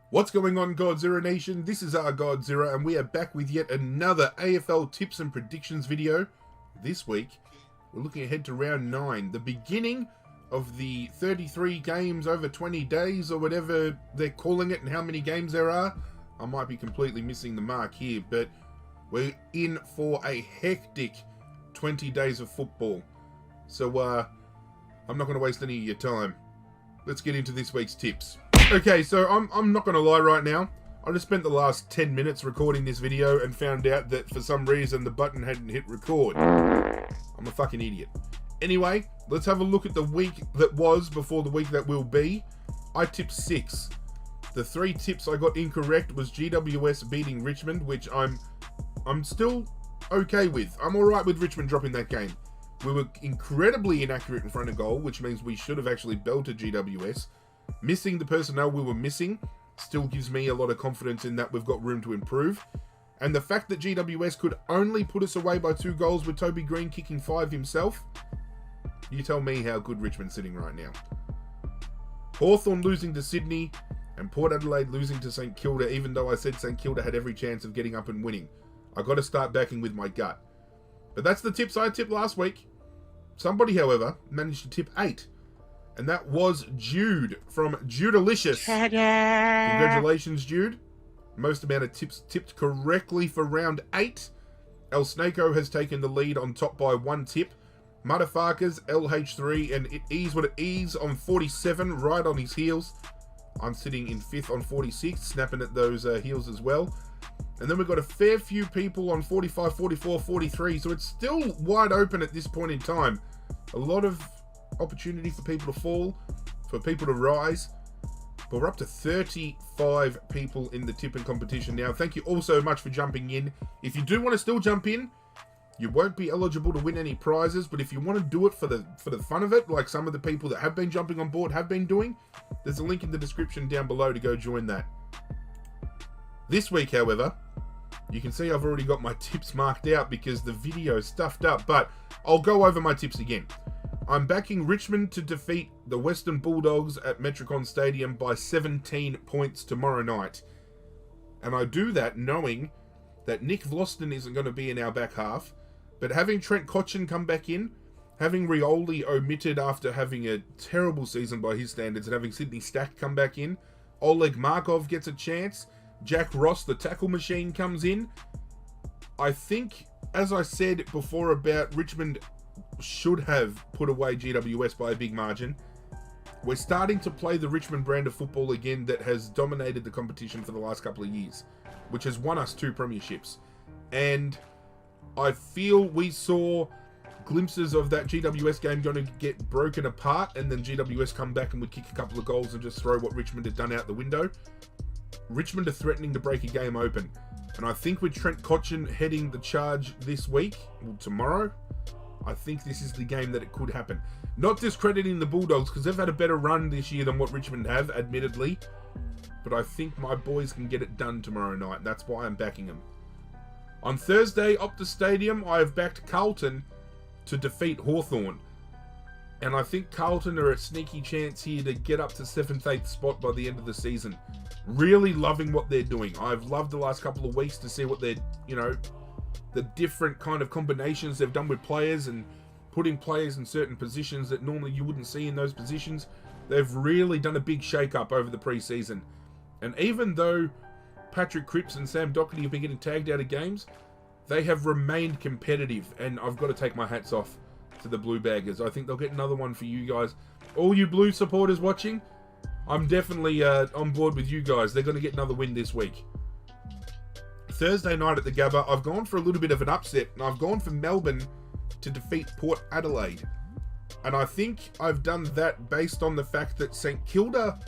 What's going on, Godzirra Nation? This is Arghgodzirra, and we are back with yet another AFL tips and predictions video. This week, we're looking ahead to round 9, the beginning of the 33 games over 20 days, or whatever they're calling it, and how many games there are. I might be completely missing the mark here, but we're in for a hectic 20 days of football. So, I'm not going to waste any of your time. Let's get into this week's tips. Okay, so I'm not going to lie right now. I just spent the last 10 minutes recording this video and found out that for some reason the button hadn't hit record. I'm a fucking idiot. Anyway, let's have a look at the week that was before the week that will be. I tipped 6. The 3 tips I got incorrect was GWS beating Richmond, which I'm still okay with. I'm alright with Richmond dropping that game. We were incredibly inaccurate in front of goal, which means we should have actually belted GWS. Missing the personnel we were missing still gives me a lot of confidence in that we've got room to improve. And the fact that GWS could only put us away by 2 goals with Toby Green kicking 5 himself, you tell me how good Richmond's sitting right now. Hawthorn losing to Sydney and Port Adelaide losing to St Kilda, even though I said St Kilda had every chance of getting up and winning. I got to start backing with my gut. But that's the tips I tipped last week. Somebody, however, managed to tip 8. And that was Jude from Judalicious. Congratulations, Jude. Most amount of tips tipped correctly for round 8. El Snako has taken the lead on top by 1 tip. Motherfuckers, LH3, and it is what it is on 47, right on his heels. I'm sitting in 5th on 46, snapping at those heels as well. And then we've got a fair few people on 45, 44, 43, so it's still wide open at this point in time. A lot of opportunity for people to fall, for people to rise, but we're up to 35 people in the tipping competition now. Thank you all so much for jumping in. If you do want to still jump in, you won't be eligible to win any prizes, but if you want to do it for the fun of it, like some of the people that have been jumping on board have been doing, there's a link in the description down below to go join that. This week, however, you can see I've already got my tips marked out because the video is stuffed up, but I'll go over my tips again. I'm backing Richmond to defeat the Western Bulldogs at Metricon Stadium by 17 points tomorrow night. And I do that knowing that Nick Vlosten isn't going to be in our back half, but having Trent.cornell come back in, having Rioli omitted after having a terrible season by his standards, and having Sydney Stack come back in, Oleg Markov gets a chance, Jack Ross, the tackle machine, comes in. I think, as I said before about Richmond should have put away GWS by a big margin, we're starting to play the Richmond brand of football again that has dominated the competition for the last couple of years, which has won us 2 premierships. And I feel we saw glimpses of that GWS game going to get broken apart, and then GWS come back and would kick a couple of goals and just throw what Richmond had done out the window. Richmond are threatening to break a game open. And I think with Trent.cornell heading the charge this week, well, tomorrow, I think this is the game that it could happen. Not discrediting the Bulldogs, because they've had a better run this year than what Richmond have, admittedly. But I think my boys can get it done tomorrow night. That's why I'm backing them. On Thursday, Optus Stadium, I have backed Carlton to defeat Hawthorn. And I think Carlton are a sneaky chance here to get up to 7th, 8th spot by the end of the season. Really loving what they're doing. I've loved the last couple of weeks to see what they're, the different kind of combinations they've done with players and putting players in certain positions that normally you wouldn't see in those positions. They've really done a big shake-up over the pre-season. And even though Patrick Cripps and Sam Doherty have been getting tagged out of games, they have remained competitive, and I've got to take my hats off to the Blue Baggers. I think they'll get another one for you guys. All you Blue supporters watching, I'm definitely on board with you guys. They're going to get another win this week. Thursday night at the Gabba, I've gone for a little bit of an upset, and I've gone for Melbourne to defeat Port Adelaide. And I think I've done that based on the fact that St Kilda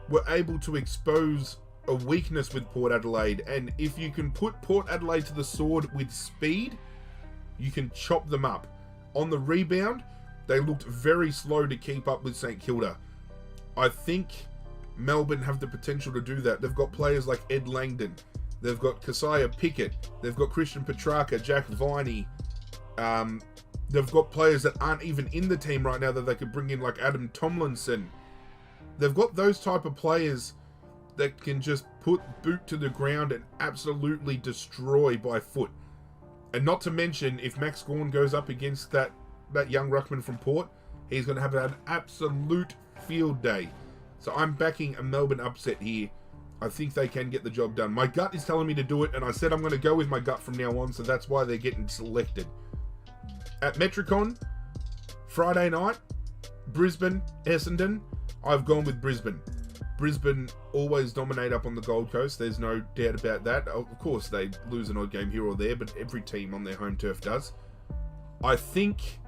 were able to expose a weakness with Port Adelaide. And if you can put Port Adelaide to the sword with speed, you can chop them up. On the rebound, they looked very slow to keep up with St Kilda. I think Melbourne have the potential to do that. They've got players like Ed Langdon. They've got Keziah Pickett. They've got Christian Petrarca, Jack Viney. They've got players that aren't even in the team right now that they could bring in, like Adam Tomlinson. They've got those type of players that can just put boot to the ground and absolutely destroy by foot. And not to mention, if Max Gawn goes up against that young ruckman from Port, he's going to have an absolute field day. So I'm backing a Melbourne upset here. I think they can get the job done. My gut is telling me to do it, and I said I'm going to go with my gut from now on, so that's why they're getting selected. At Metricon, Friday night, Brisbane, Essendon, I've gone with Brisbane. Brisbane always dominate up on the Gold Coast. There's no doubt about that. Of course, they lose an odd game here or there, but every team on their home turf does. I think,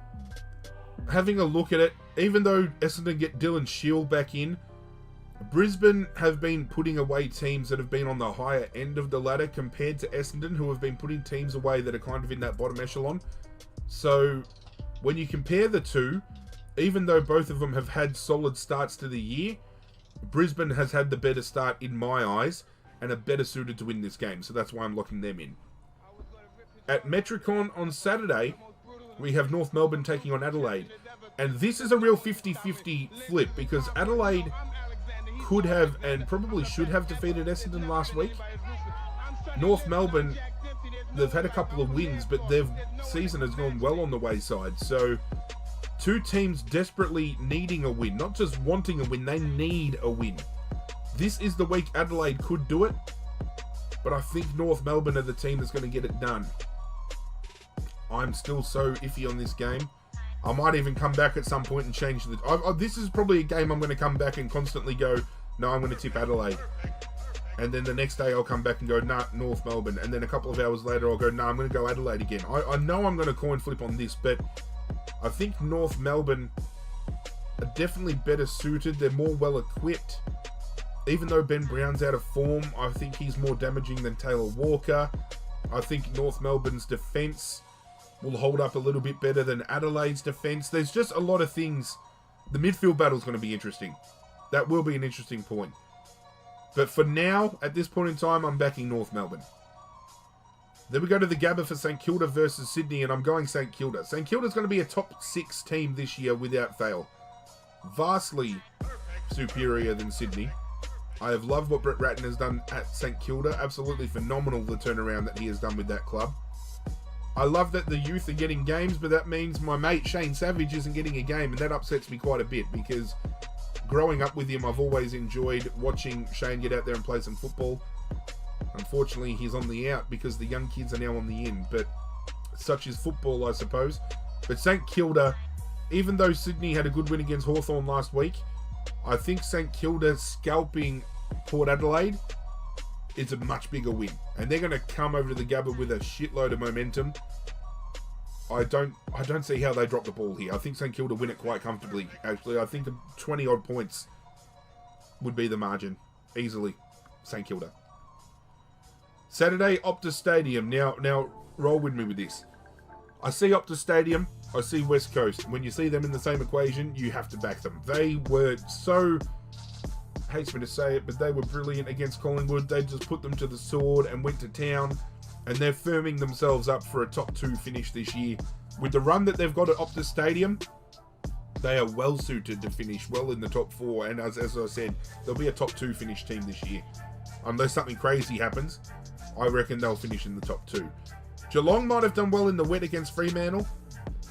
having a look at it, even though Essendon get Dylan Shield back in, Brisbane have been putting away teams that have been on the higher end of the ladder compared to Essendon, who have been putting teams away that are kind of in that bottom echelon. So, when you compare the two, even though both of them have had solid starts to the year, Brisbane has had the better start in my eyes and are better suited to win this game. So that's why I'm locking them in. At Metricon on Saturday, we have North Melbourne taking on Adelaide. And this is a real 50-50 flip because Adelaide could have and probably should have defeated Essendon last week. North Melbourne, they've had a couple of wins, but their season has gone well on the wayside. So, two teams desperately needing a win, not just wanting a win, they need a win. This is the week Adelaide could do it, but I think North Melbourne are the team that's going to get it done. I'm still so iffy on this game. I might even come back at some point and change the... this is probably a game I'm going to come back and constantly go, no, I'm going to tip Adelaide. And then the next day I'll come back and go, nah, North Melbourne. And then a couple of hours later I'll go, nah, I'm going to go Adelaide again. I know I'm going to coin flip on this, but I think North Melbourne are definitely better suited. They're more well equipped. Even though Ben Brown's out of form, I think he's more damaging than Taylor Walker. I think North Melbourne's defence will hold up a little bit better than Adelaide's defence. There's just a lot of things. The midfield battle is going to be interesting. That will be an interesting point. But for now, at this point in time, I'm backing North Melbourne. Then we go to the Gabba for St Kilda versus Sydney, and I'm going St Kilda. St Kilda's going to be a top 6 team this year without fail. Vastly superior than Sydney. I have loved what Brett Ratton has done at St Kilda. Absolutely phenomenal, the turnaround that he has done with that club. I love that the youth are getting games, but that means my mate Shane Savage isn't getting a game, and that upsets me quite a bit because growing up with him, I've always enjoyed watching Shane get out there and play some football. Unfortunately, he's on the out because the young kids are now on the in, but such is football, I suppose. But St Kilda, even though Sydney had a good win against Hawthorn last week, I think St Kilda scalping Port Adelaide is a much bigger win. And they're going to come over to the Gabba with a shitload of momentum. I don't see how they drop the ball here. I think St Kilda win it quite comfortably, actually. I think 20-odd points would be the margin. Easily. St Kilda. Saturday, Optus Stadium. Now, roll with me with this. I see Optus Stadium. I see West Coast. When you see them in the same equation, you have to back them. They were so... hates me to say it, but they were brilliant against Collingwood. They just put them to the sword and went to town, and they're firming themselves up for a top 2 finish this year. With the run that they've got at Optus Stadium, they are well suited to finish well in the top 4, and as I said, they'll be a top 2 finish team this year. Unless something crazy happens, I reckon they'll finish in the top 2. Geelong might have done well in the wet against Fremantle,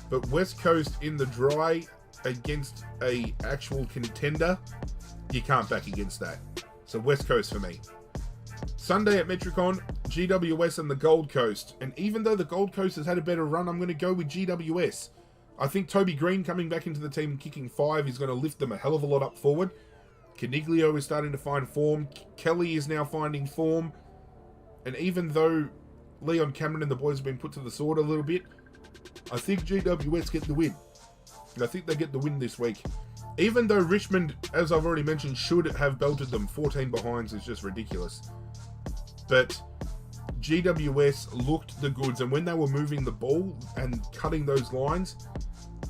but West Coast in the dry against a actual contender, you can't back against that. So West Coast for me. Sunday at Metricon, GWS and the Gold Coast. And even though the Gold Coast has had a better run, I'm going to go with GWS. I think Toby Green coming back into the team and kicking 5 is going to lift them a hell of a lot up forward. Caniglio is starting to find form. Kelly is now finding form. And even though Leon Cameron and the boys have been put to the sword a little bit, I think GWS get the win. And I think they get the win this week. Even though Richmond, as I've already mentioned, should have belted them, 14 behinds is just ridiculous. But GWS looked the goods, and when they were moving the ball and cutting those lines,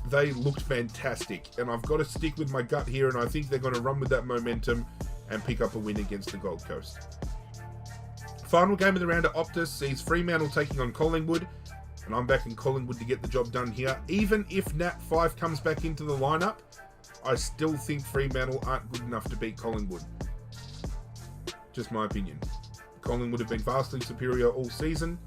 they looked fantastic. And I've got to stick with my gut here, and I think they're going to run with that momentum and pick up a win against the Gold Coast. Final game of the round at Optus sees Fremantle taking on Collingwood, and I'm backing Collingwood to get the job done here. Even if Nat 5 comes back into the lineup, I still think Fremantle aren't good enough to beat Collingwood. Just my opinion. Collingwood have been vastly superior all season.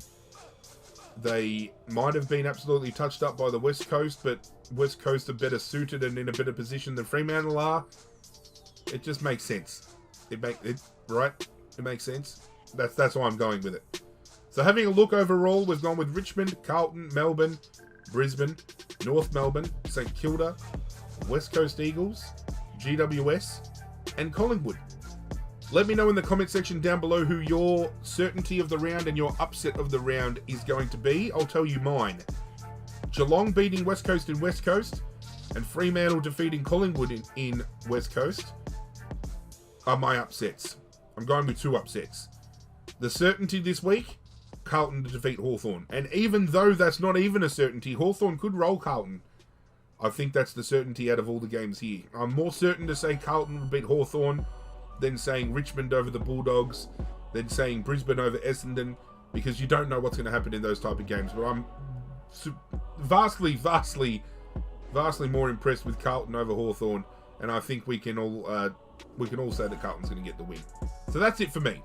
They might have been absolutely touched up by the West Coast, but West Coast are better suited and in a better position than Fremantle are. It just makes sense. It makes sense. That's why I'm going with it. So having a look overall, we've gone with Richmond, Carlton, Melbourne, Brisbane, North Melbourne, St Kilda, West Coast Eagles, GWS, and Collingwood. Let me know in the comment section down below who your certainty of the round and your upset of the round is going to be. I'll tell you mine. Geelong beating West Coast in West Coast and Fremantle defeating Collingwood in West Coast are my upsets. I'm going with 2 upsets. The certainty this week, Carlton to defeat Hawthorn. And even though that's not even a certainty, Hawthorn could roll Carlton. I think that's the certainty out of all the games here. I'm more certain to say Carlton will beat Hawthorn than saying Richmond over the Bulldogs, than saying Brisbane over Essendon, because you don't know what's going to happen in those type of games. But I'm vastly more impressed with Carlton over Hawthorn, and I think we can all say that Carlton's going to get the win. So that's it for me.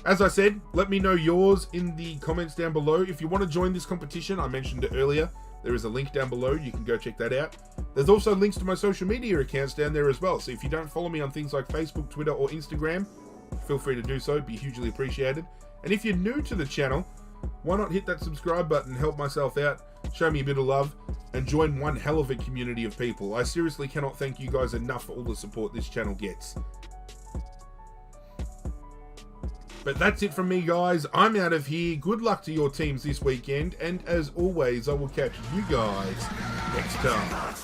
As I said, let me know yours in the comments down below. If you want to join this competition, I mentioned it earlier, there is a link down below. You can go check that out. There's also links to my social media accounts down there as well. So if you don't follow me on things like Facebook, Twitter, or Instagram, feel free to do so. It'd be hugely appreciated. And if you're new to the channel, why not hit that subscribe button, help myself out, show me a bit of love, and join one hell of a community of people. I seriously cannot thank you guys enough for all the support this channel gets. But that's it from me, guys. I'm out of here. Good luck to your teams this weekend. And as always, I will catch you guys next time.